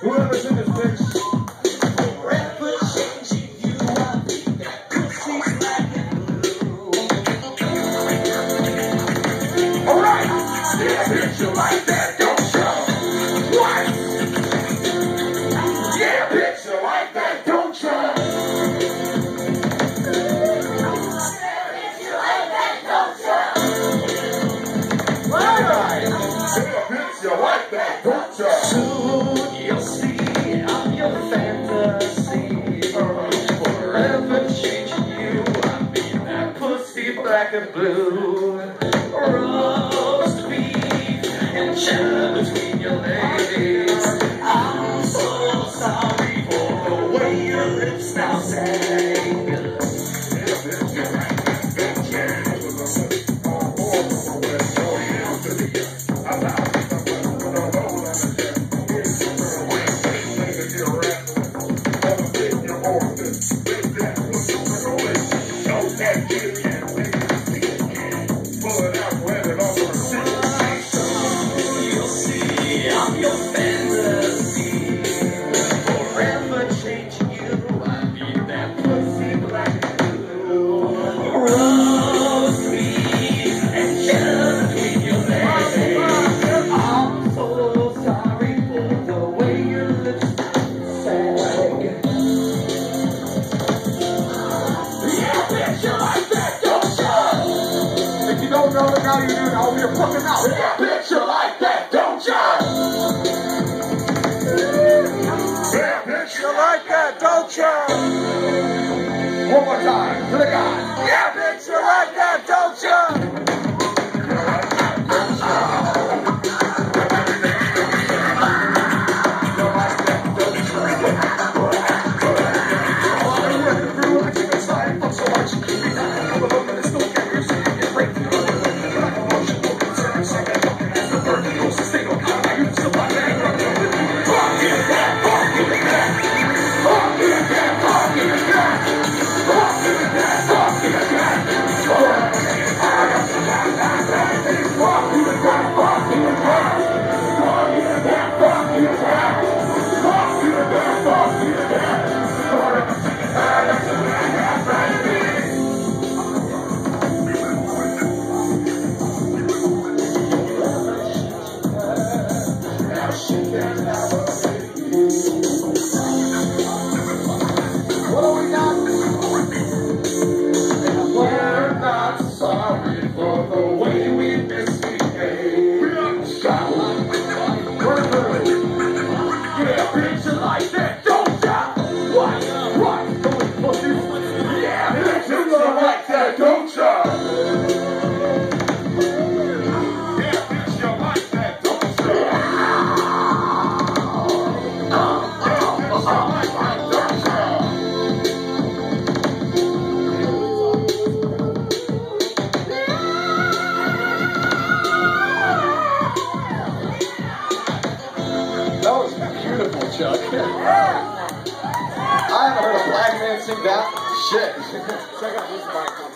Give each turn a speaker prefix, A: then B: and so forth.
A: Whoever's in this bitch.
B: Forever changing you, I'll be that pussy's black and blue.
A: Alright! Yeah, bitch, you like that, don't show. What? Yeah, bitch, you like that, don't show. You like that, don't you?
B: Soon you'll see I'm your fantasy. Forever changing you, I'll be that pussy black and blue. Roast beef and cheddar between your legs. I'm so sorry for the way your lips now say. I'm your fantasy. Forever changing you, I'll be that pussy black and blue. Roast beef and cheddar between your legs. I'm so sorry for the way your lips sag.
A: Yeah, bitch, you like that, don't you? If you don't know it now, you do know. You're fucking out. Yeah, bitch, you like that, don't you? Yeah, bitch, you like that, don't you? One more time, to the guy. Yeah, bitch, you like that, don't you? We're not sorry for the way we misbehaved. We're good. Yeah, bitch, you like that, don't ya? What? Yeah, bitch, you like that, don't ya? Yeah, bitch, you like that, don't ya? That was beautiful, Chuck. I haven't heard a black man sing that shit. Check out this mic.